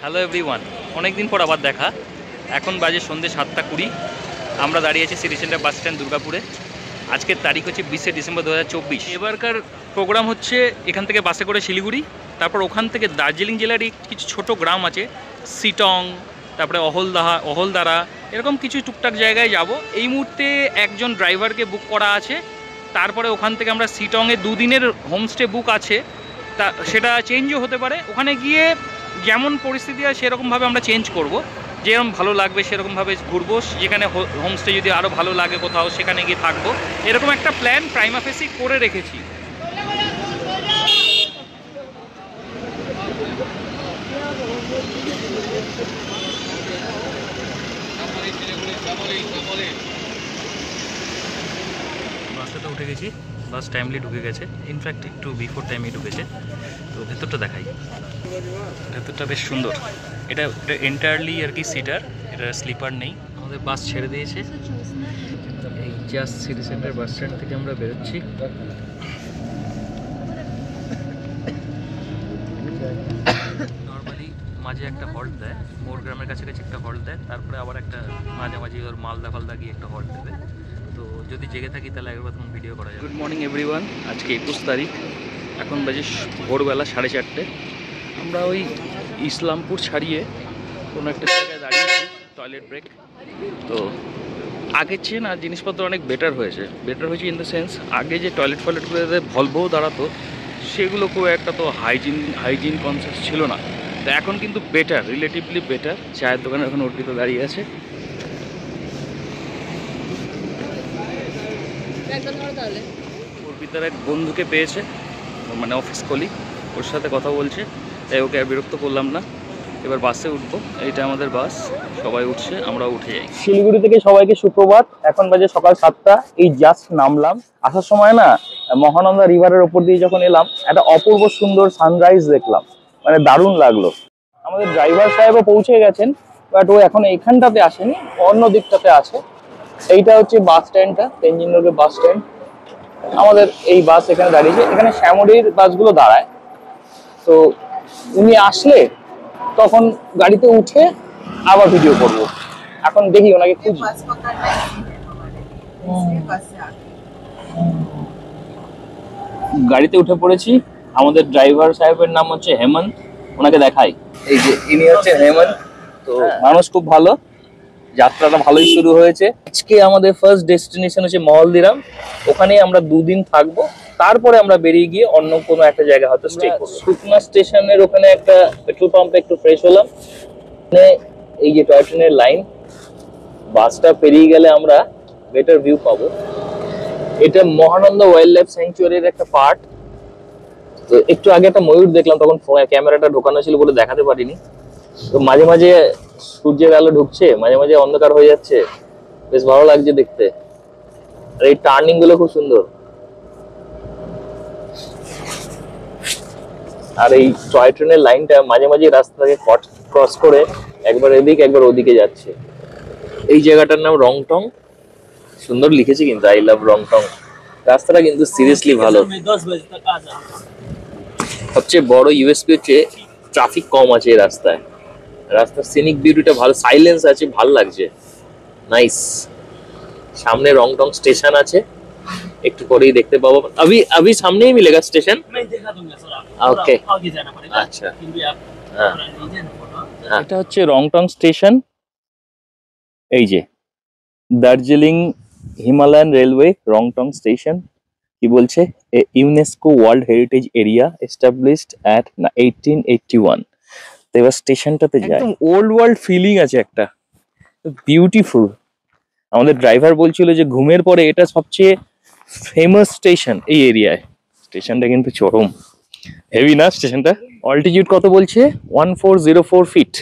Hello everyone, অনেকদিন পর আবার দেখা। এখন বাজে সন্ধ্যে 7:20। আমরা দাঁড়িয়ে আছি সিটি সেন্টার বাস স্ট্যান্ড দুর্গাপুরে। আজকের তারিখ হচ্ছে 20শে ডিসেম্বর 2024। এবারকার প্রোগ্রাম হচ্ছে এখান থেকে বাসে করে শিলিগুড়ি, তারপর ওখান থেকে দার্জিলিং জেলারই কিছু ছোট গ্রাম আছে, সিটং, তারপরে অহলদারা, এরকম কিছু টুকটাক জায়গায় যাব। এই মুহূর্তে একজন ড্রাইভারকে বুক করা আছে। তারপরে ওখান থেকে আমরা সিটংয়ে 2 দিনের হোমস্টে বুক আছে, তা সেটা চেঞ্জও হতে পারে। ওখানে গিয়ে যেমন পরিস্থিতি হয় সেরকমভাবে আমরা চেঞ্জ করব, যেরকম ভালো লাগবে সেরকমভাবে ঘুরবো। যেখানে হোমস্টে যদি আরও ভালো লাগে কোথাও, সেখানে গিয়ে থাকবো। এরকম একটা প্ল্যান প্রাইমা ফেসি করে রেখেছি। বাসে তো উঠে গেছি, বাস টাইমলি ঢুকে গেছে, ইনফ্যাক্ট একটু বিফোর টাইমই ঢুকেছে। তো ভেতরটা দেখাই, ভেতরটা বেশ সুন্দর। এটা এন্টায়ারলি আর কি সিটার, এটা স্লিপার নেই। আমাদের বাস ছেড়ে দিয়েছে, এই just city centre bus stand থেকে আমরা বেরোচ্ছি। নর্মালি মাঝে একটা হল্ট দেয়, মোর গ্রামের কাছাকাছি একটা হল্ট দেয়, তারপরে আবার একটা মাঝামাঝি ওর মালদা ফালদা গিয়ে একটা হল্ট দেবে। তো যদি জেগে থাকি তাহলে একবার তখন ভিডিও করা যায়। গুড মর্নিং এভরিওয়ান, আজকে 21 তারিখ, এখন বাজে ভোরবেলা 4:30। আমরা ওই ইসলামপুর ছাড়িয়ে কোনো একটা জায়গায় দাঁড়িয়েছি, টয়লেট ব্রেক। তো আগের চেয়ে না জিনিসপত্র অনেক বেটার হয়েছে ইন দ্য সেন্স, আগে যে টয়লেটগুলোতে ভলভো দাঁড়াতো সেগুলো খুব একটা তো হাইজিন কনসিয়াস ছিল না। তো এখন কিন্তু বেটার, রিলেটিভলি বেটার। চায়ের দোকানে এখন অর্পিত দাঁড়িয়ে আছে। অর্পিতার এক বন্ধুকে পেয়েছে, মানে অফিস কলিগ, ওর সাথে কথা বলছে, তাই ওকে আর বিরক্ত করলাম না। এবার বাসে উঠবো, এইটা আমাদের বাস, সবাই উঠছে, আমরা উঠে যাই। শিলিগুড়ি থেকে সবাইকে সুপ্রভাত। এখন বাজে সকাল 7টা, এই জাস্ট নামলাম। আসার সময় না মহানন্দা রিভারের ওপর দিয়ে যখন এলাম, একটা অপূর্ব সুন্দর সানরাইজ দেখলাম, মানে দারুণ লাগলো। আমাদের ড্রাইভার সাহেবও পৌঁছে গেছেন, বাট ও এখন এইখানটাতে আসেনি, অন্য দিকটাতে আছে। এইটা হচ্ছে বাস স্ট্যান্ডটা, তেনজিং রোডের বাস স্ট্যান্ড। আমাদের এই বাস এখানে দাঁড়িয়েছে, এখানে শ্যামলির বাসগুলো দাঁড়ায়। তো উনি আসলে তখন গাড়িতে উঠে আবার ভিডিও করবো। এখন দেখি ওনাকে খুঁজি। গাড়িতে উঠে পড়েছি, আমাদের ড্রাইভার সাহেবের নাম হচ্ছে হেমন্ত, ওনাকে দেখাই। এই যে ইনি হচ্ছে হেমন্ত। তো মানুষ খুব ভালো, যাত্রাটা ভালোই শুরু হয়েছে। আজকে আমাদের ফার্স্ট ডেস্টিনেশন হচ্ছে মহলদিরাম, ওখানেই আমরা 2 দিন থাকবো। তারপরে আমরা বেরিয়ে গিয়ে অন্য কোনো একটা জায়গা হয়তো স্টে করবো। সুকনা স্টেশনের ওখানে একটা পেট্রোল পাম্পে একটু ফ্রেশ হলাম। এই যে টয় ট্রেনের লাইন, বাসটা পেরিয়ে গেলে আমরা বেটার ভিউ পাবো। এটা মহানন্দা ওয়াইল্ড লাইফ স্যাংচুয়ারির একটা পার্ট। তো একটু আগে একটা ময়ূর দেখলাম, তখন ক্যামেরাটা ঢোকানো ছিল বলে দেখাতে পারিনি। তো মাঝে মাঝে সূর্যের আলো ঢুকছে, মাঝে মাঝে অন্ধকার হয়ে যাচ্ছে, বেশ ভালো লাগছে দেখতে। আর এই টার্নিং গুলো খুব সুন্দর। আর এই টয় ট্রেনের লাইনটা মাঝে মাঝে রাস্তাকে ক্রস করে একবার এদিক একবার ওদিকে যাচ্ছে। এই জায়গাটার নাম রংটং, সুন্দর লিখেছে কিন্তু, আই লাভ রংটং। রাস্তাটা কিন্তু সিরিয়াসলি ভালো। সবচেয়ে বড় ইউএসপি হচ্ছে ট্রাফিক কম আছে এই রাস্তায়। রাস্তার সিনিক বিউটিটা ভালো, সাইলেন্স আছে, ভালো লাগছে, নাইস। সামনে রংটং স্টেশন আছে, একটু পরেই দেখতে পাবো। अभी सामने ही मिलेगा स्टेशन? मैं दिखा दूंगा सर आपको, ओके आगे जाना पड़ेगा। अच्छा, এটা হচ্ছে রংটং স্টেশন। এই যে Darjeeling Himalayan railway Rongtong station. কি বলছে, UNESCO world heritage area established at 1881। তো এবার স্টেশনটাতে যাই, একদম ওল্ড ওয়ার্ল্ড ফিলিং আছে একটা, বিউটিফুল। আমাদের ড্রাইভার বলছিল যে ঘুমের পরে এটা সবচেয়ে ফেমাস স্টেশন এই এরিয়ায়। স্টেশনটা কিন্তু চরম হেভি না স্টেশনটা। অল্টিটিউড কত বলছে? 1404 ফিট।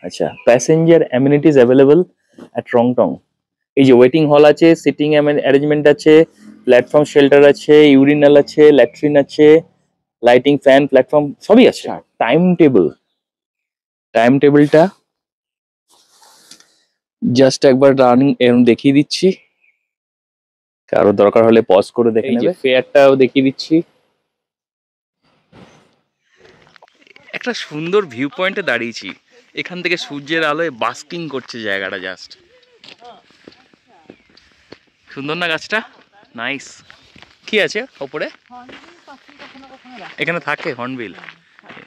আচ্ছা, passenger amenities available at Rongtong. এই যে ওয়েটিং হল আছে, সিটিং অ্যারেঞ্জমেন্ট আছে, প্ল্যাটফর্ম শেল্টার আছে, ইউরিনাল আছে, ল্যাট্রিন আছে, লাইটিং, ফ্যান, প্ল্যাটফর্ম সবই আছে। টাইম টেবিলটা জাস্ট একবার রানিং এরকম দেখিয়ে দিচ্ছি, কারো দরকার হলে পজ করে দেখে নেবে। ফেয়ারটাও দেখিয়ে দিচ্ছি। একটা সুন্দর ভিউ পয়েন্টে দাঁড়িয়েছি, এখান থেকে সূর্যের আলোয় বাস্কিং করছে জায়গাটা, জাস্ট সুন্দর না গাছটা? নাইস। কি আছে ওপরে? এখানে থাকে হর্নবিল।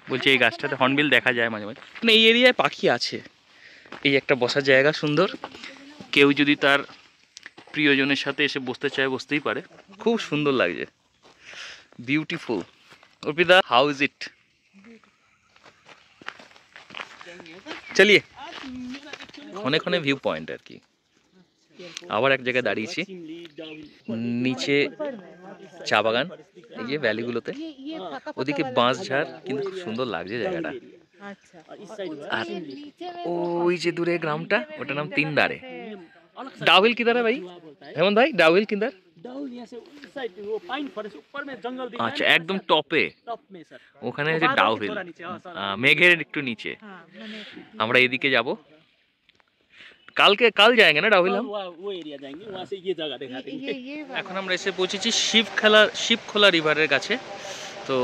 বলছি এই গাছটাতে হর্নবিল দেখা যায় মাঝে মাঝে। মানে এই এরিয়ায় পাখি আছে। এই একটা বসার জায়গা সুন্দর, কেউ যদি তার প্রিয়জনের সাথে এসে বসতে চায় বসতেই পারে। খুব সুন্দর লাগছে, beautiful. Arpita, how is it? চলিয়ে ক্ষণে ক্ষণে ভিউ পয়েন্ট আর কি। আবার এক জায়গায় দাঁড়িয়েছি, নিচে চা বাগান, এই যে ভ্যালিগুলোতে, ওদিকে বাঁশ ঝাড়, কিন্তু খুব সুন্দর লাগছে জায়গাটা। আর ওই যে দূরে গ্রামটা, ওটার নাম তিনদারে। ডাউহিল কিধার ভাই হেমন্ত ভাই? ডাউহিল কিধার? আচ্ছা, একদম টপে ওখানে যে ডাউহিল, মেঘের একটু নিচে। আমরা এদিকে যাব কাল যাएंगे না ডাউহিল? এখন আমরা এসে পৌঁছেছি শিবখোলা রিভারের কাছে। তো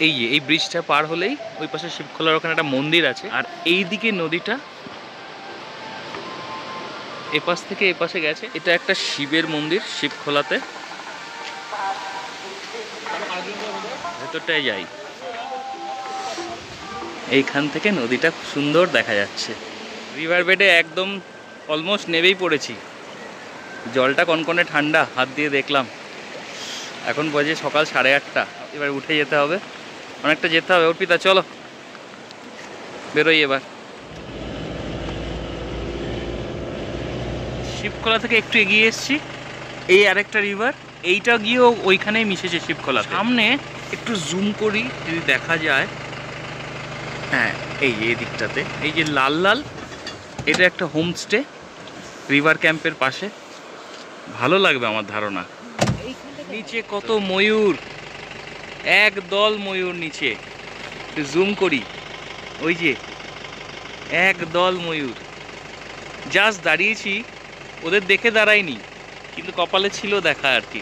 এই ব্রিজটা পার হলেই ওই পাশে শিবখোলার ওখানে একটা মন্দির আছে, আর এইদিকে নদীটা এপাশ থেকে এপাশে গেছে। এটা একটা শিবের মন্দির শিবখোলাতে। ভেতরটায় যাই, এইখান থেকে নদীটা সুন্দর দেখা যাচ্ছে। রিভার বেডে একদম অলমোস্ট নেবেই পড়েছি। জলটা কনকনে ঠান্ডা, হাত দিয়ে দেখলাম। এখন বাজে সকাল 8:30। এবার উঠে যেতে হবে, অনেকটা যেতে হবে। অর্পিতা চলো বেরোই এবার। শিবখোলা থেকে একটু এগিয়ে এসেছি, এই আরেকটা রিভার, এইটা গিয়েও ওইখানেই মিশেছে শিবখোলা। সামনে একটু জুম করি যদি দেখা যায়, হ্যাঁ এই দিকটাতে এই যে লাল লাল, এটা একটা হোমস্টে রিভার ক্যাম্পের পাশে। ভালো লাগবে আমার ধারণা। নিচে কত ময়ূর, এক দল ময়ূর নিচে, একটু জুম করি, ওই যে এক দল ময়ূর। জাস্ট দাঁড়িয়েছি, ওদের দেখে দাঁড়ায়নি, কিন্তু কপালে ছিল দেখা আর কি।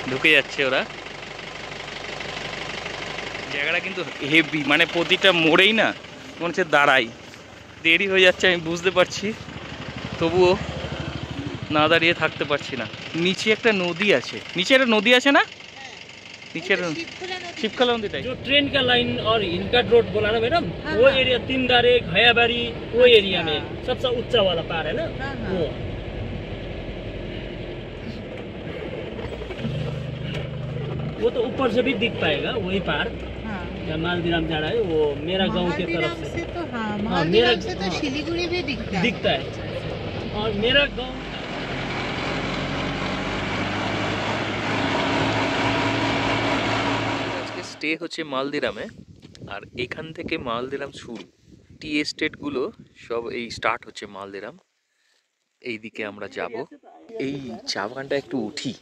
ঢুকে যাচ্ছে ওরা। জায়গাটা কিন্তু হেভি, মানে প্রতিটা মোড়েই না মনে হচ্ছে দাঁড়াই। দেরি হয়ে যাচ্ছে আমি বুঝতে পারছি, তবুও না দাঁড়িয়ে থাকতে পারছি না। নিচে একটা নদী আছে, নিচে একটা নদী আছে না? नीचे शिवखोला नदी जो ट्रेन का लाइन और हिलकाट रोड बोला ना मैडम, वो एरिया तीनदारे घयाबारी वो एरिया में सबसे ऊंचा वाला पार है ना, वो तो ऊपर से भी दिख पाएगा वही पार। जहाँ मालदीराम जा रहा है वो मेरा गांव के तरफ से तो मेरा से तो शिलीगुड़ी भी दिखता है और मेरा गांव স্টে হচ্ছে মালদিরামে। আর এখান থেকে মালদিরাম শুরু, টি এস্টেটগুলো সব এই স্টার্ট হচ্ছে মালদিরাম। এই দিকে আমরা যাব, এই চা বাগানটা একটু উঠি।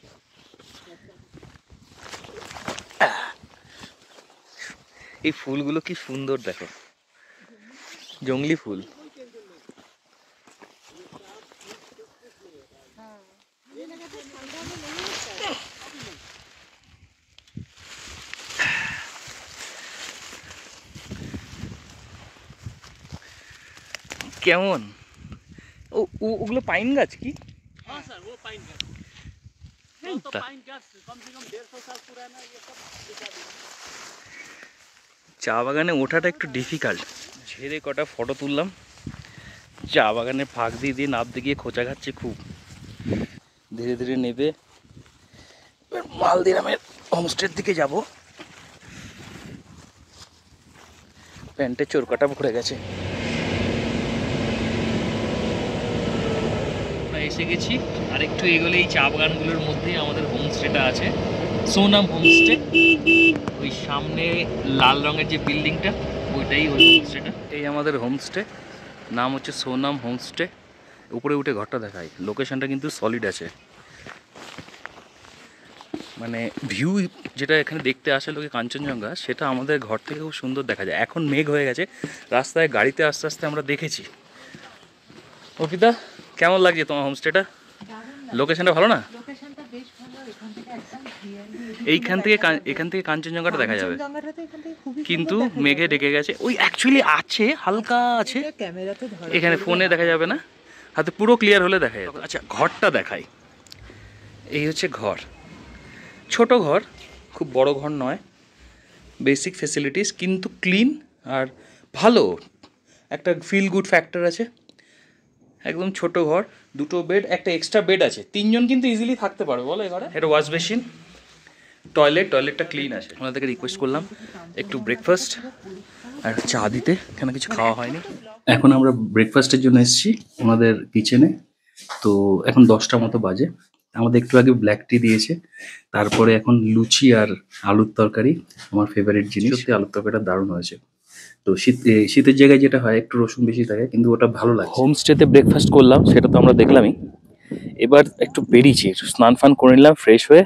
এই ফুলগুলো কি সুন্দর দেখো, জংলি ফুল। কেমন ওগুলো পাইন গাছ কি? हाँ सर, वो पाइन गाछ। तो पाइन गाछ कम से कम 150 साल पुराना ये सब। চা বাগানে ওঠাটা একটু ডিফিকাল্ট। ঝেড়ে কটা ফটো তুললাম, চা বাগানে ফাঁক দিয়ে দিয়ে নাবতে গিয়ে খোঁচা খাচ্ছে খুব। ধীরে ধীরে নেবে মালদিরামের হোমস্টের দিকে যাব। প্যান্টের চোরকাটা ভরে গেছে। এসে গেছি, আর একটু এগোলেই চা বাগানগুলোর মধ্যেই আমাদের হোমস্টেটা আছে, সোনাম হোমস্টে। ওই সামনে লাল রঙের যে বিল্ডিংটা, ওইটাই ওই হোমস্টেটা। এই আমাদের হোমস্টে, নাম হচ্ছে সোনাম হোমস্টে। উপরে উঠে ঘরটা দেখায়, লোকেশনটা কিন্তু সলিড আছে। মানে ভিউ যেটা এখানে দেখতে আসে লোকে কাঞ্চনজঙ্ঘা, সেটা আমাদের ঘর থেকে খুব সুন্দর দেখা যায়। এখন মেঘ হয়ে গেছে, রাস্তায় গাড়িতে আস্তে আস্তে আমরা দেখেছি। অর্পিতা, কেমন লাগছে তোমার হোমস্টেটা? লোকেশনটা ভালো না? এখান থেকে কাঞ্চনজঙ্ঘাটা দেখা যাবে। কিন্তু মেঘে ঢেকে গেছে। ওই অ্যাকচুয়ালি আছে, হালকা আছে, এখানে ফোনে দেখা যাবে না, হাতে পুরো ক্লিয়ার হলে দেখা যাবে। আচ্ছা ঘরটা দেখাই, এই হচ্ছে ঘর, ছোট ঘর, খুব বড় ঘর নয়, বেসিক ফেসিলিটিস কিন্তু ক্লিন আর ভালো, একটা ফিল গুড ফ্যাক্টর আছে। একদম ছোট ঘর, দুটো বেড, একটা এক্সট্রা বেড আছে, তিনজন কিন্তু ইজিলি থাকতে পারবে বলো এই ঘরে। এটা ওয়াশ বেসিন, টয়লেটটা ক্লিন আছে। ওনাদেরকে রিকোয়েস্ট করলাম একটু ব্রেকফাস্ট আর চা দিতে, কেন কিছু খাওয়া হয়নি। এখন আমরা ব্রেকফাস্টের জন্য এসেছি ওনাদের কিচেনে। তো এখন 10টা মতো বাজে, আমাদের একটু আগে ব্ল্যাক টি দিয়েছে, তারপরে এখন লুচি আর আলুর তরকারি, আমার ফেভারিট জিনিস। সত্যি আলুর তরকারিটা দারুণ হয়েছে। তো শীতের জায়গায় যেটা হয় একটু রসুন বেশি থাকে, কিন্তু ওটা ভালো লাগে। হোমস্টেতে ব্রেকফাস্ট করলাম, সেটা তো আমরা দেখলামই। এবার একটু বেরিয়েছি, একটু স্নান ফান করে নিলাম, ফ্রেশ হয়ে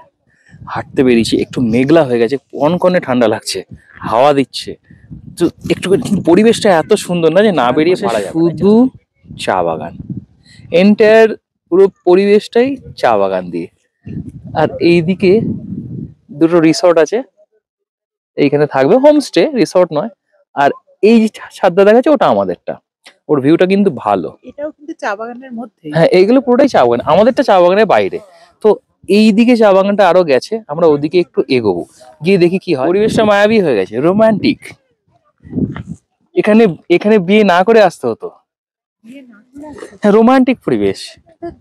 হাঁটতে বেরিয়েছি। একটু মেঘলা হয়ে গেছে, কনকনে ঠান্ডা লাগছে, হাওয়া দিচ্ছে, তো একটু পরিবেশটা এত সুন্দর না যে না বেরিয়ে পারা যাবে। শুধু চা বাগান, এন্টায়ার পুরো পরিবেশটাই চা বাগান দিয়ে। আর এইদিকে দুটো রিসর্ট আছে, এইখানে থাকবে, হোমস্টে, রিসর্ট নয়। আর এই যে ছাদটা দেখাচ্ছে ওটা আমাদেরটা, ওর ভিউটা কিন্তু ভালো। এটাও কিন্তু চা বাগানের মধ্যে। হ্যাঁ এইগুলো পুরোটাই চা বাগান, আমাদেরটা চা বাগানের বাইরে। তো এই দিকে চা বাগানটা আরো গেছে, আমরা ওদিকে একটু এগোবো, গিয়ে দেখি কি হয়। পরিবেশটা মায়াবী হয়ে গেছে, রোমান্টিক। এখানে এখানে বিয়ে না করে আসতে হতো। হ্যাঁ রোমান্টিক পরিবেশ।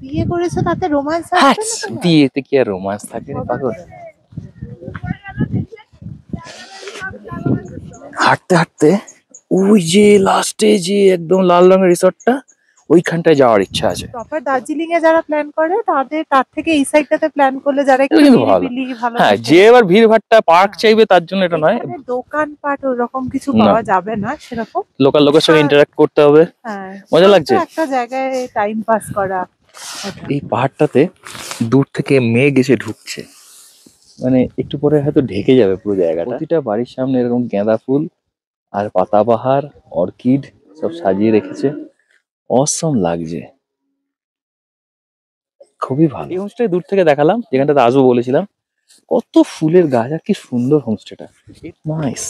বিয়ে করেছো তাতে রোমান্স হ্যাঁ, আসবে না? বিয়েতে কি আর রোমান্স থাকে রে পাগল। হাঁটতে হাঁটতে ওই যে লাস্টে যে একদম লাল রঙের রিসর্টটা, ওইখানটায় যাওয়ার ইচ্ছা আছে। প্রপার দার্জিলিং এ যারা প্ল্যান করে তার থেকে এই সাইডটাতে প্ল্যান করলে যারা একটু এটা কিন্তু ভালো। নিরিবিলি ভালো হ্যাঁ থাকে। যে এবার ভিড় ভাট্টা পার্ক চাইবে তার জন্য এটা নয়। এখানে দোকানপাট ওরকম কিছু না। পাওয়া যাবে না সেরকম। লোকাল লোকের সঙ্গে ইন্টারঅ্যাক্ট করতে হবে। হ্যাঁ মজা লাগছে। একটা জায়গায় টাইম পাস করা। এই পাহাড়টাতে দূর থেকে মেঘ এসে ঢুকছে, মানে একটু পরে হয়তো ঢেকে যাবে পুরো জায়গাটা। প্রতিটা বাড়ির সামনে এরকম গাঁদা ফুল আর পাতাবাহার, অর্কিড সব সাজিয়ে রেখেছে, অসম লাগছে, খুবই ভালো। এই হোমস্টে দূর থেকে দেখালাম, যেখানটাতে আসবো বলেছিলাম। কত ফুলের গাছ আর কি সুন্দর হোমস্টেটা, নাইস।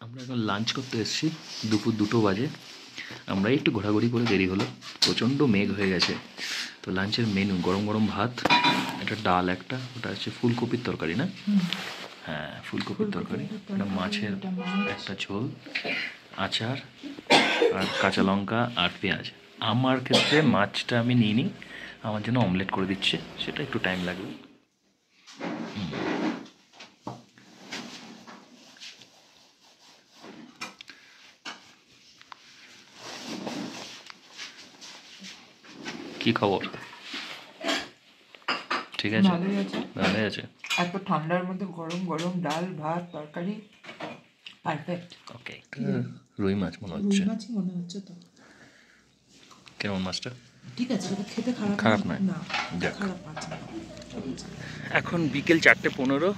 আমরা এখন লাঞ্চ করতে এসেছি, দুপুর 2টো বাজে। আমরা একটু ঘোরাঘুরি করে দেরি হলো, প্রচণ্ড মেঘ হয়ে গেছে। তো লাঞ্চের মেনু গরম গরম ভাত, একটা ডাল, একটা ওটা হচ্ছে ফুলকপির তরকারি না? হ্যাঁ ফুলকপির তরকারি, একটা মাছের একটা ঝোল, আচার আর কাঁচা লঙ্কা আর পেঁয়াজ। আমার ক্ষেত্রে মাছটা আমি নিইনি, আমার জন্য অমলেট করে দিচ্ছে, সেটা একটু টাইম লাগবে। কি খবর? ঠিক আছে, ভালো আছে। এত ঠান্ডার মধ্যে গরম গরম ডাল ভাত তরকারি পারফেক্ট। ওকে, রুই মাছ মনে হচ্ছে। রুই মাছই মনে হচ্ছে তো। কেমন মাছটা? ঠিক আছে, এটা খেতে খারাপ নয়। না, যাক। খারাপ আছে। এখন বিকেল 4:15,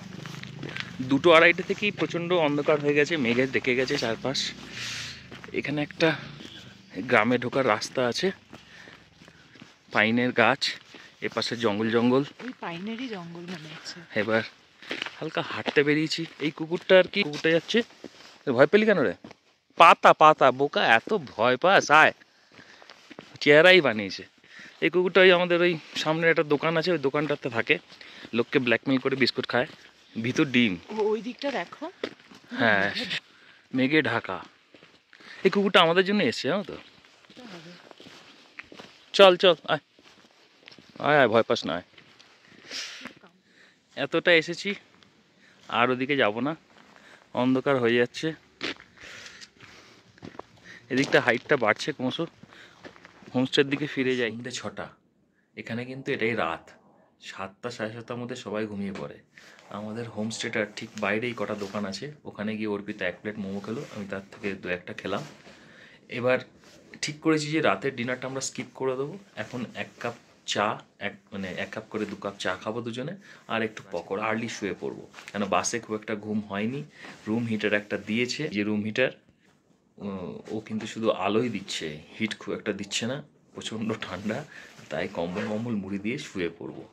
2-2:30 থেকেই প্রচণ্ড অন্ধকার হয়ে গেছে, মেঘে ডেকে গেছে চারপাশ। এখানে একটা গ্রামে ঢোকার রাস্তা আছে, পাইনের গাছ, এপাশে জঙ্গল জঙ্গল, ওই পাইনেরই জঙ্গল মনে হচ্ছে। এবার হালকা হাঁটতে বেরিয়েছি। এই কুকুরটা আর কি, কুকুরটা যাচ্ছে। ভয় পেলি কেন রে? পাতা পাতা বোকা, এত ভয় পাস, আয়। চেহারাই বানিয়েছে। এই কুকুরটা ওই আমাদের ওই সামনে একটা দোকান আছে, ওই দোকানটাতে থাকে, লোককে ব্ল্যাকমেল করে বিস্কুট খায়, ভিতর ডিম। ওই দিকটা দেখো। হ্যাঁ মেঘে ঢাকা। এই কুকুরটা আমাদের জন্য এসছে, জানো তো। চল চল আয় আয় আয়, ভয় পাস না, আয়। এতটা এসেছি, আর ওদিকে যাব না, অন্ধকার হয়ে যাচ্ছে। এদিকটা হাইটটা বাড়ছে ক্রমশ, হোমস্টের দিকে ফিরে যাই। 6টা, এখানে কিন্তু এটাই রাত, 7টা 7:30টার মধ্যে সবাই ঘুমিয়ে পড়ে। আমাদের হোমস্টেটার ঠিক বাইরেই কটা দোকান আছে, ওখানে গিয়ে অর্পিতা 1 প্লেট মোমো খেলো, আমি তার থেকে 2-1টা খেলাম। এবার ঠিক করেছি যে রাতের ডিনারটা আমরা স্কিপ করে দেবো। এখন 1 কাপ চা, মানে 1 কাপ করে 2 কাপ চা খাবো দুজনে, আর একটু পকোড়া, আর্লি শুয়ে পড়বো, কেন বাসে খুব একটা ঘুম হয়নি। রুম হিটার একটা দিয়েছে, যে রুম হিটার ও কিন্তু শুধু আলোই দিচ্ছে, হিট খুব একটা দিচ্ছে না, প্রচণ্ড ঠান্ডা, তাই কম্বল মম্বল মুড়ি দিয়ে শুয়ে পড়বো।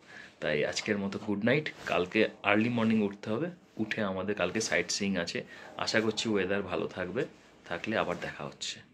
তাই আজকের মতো গুড নাইট, কালকে আর্লি মর্নিং উঠতে হবে। উঠে আমাদের কালকে সাইট সিইং আছে। আশা করছি ওয়েদার ভালো থাকবে, থাকলে আবার দেখা হচ্ছে।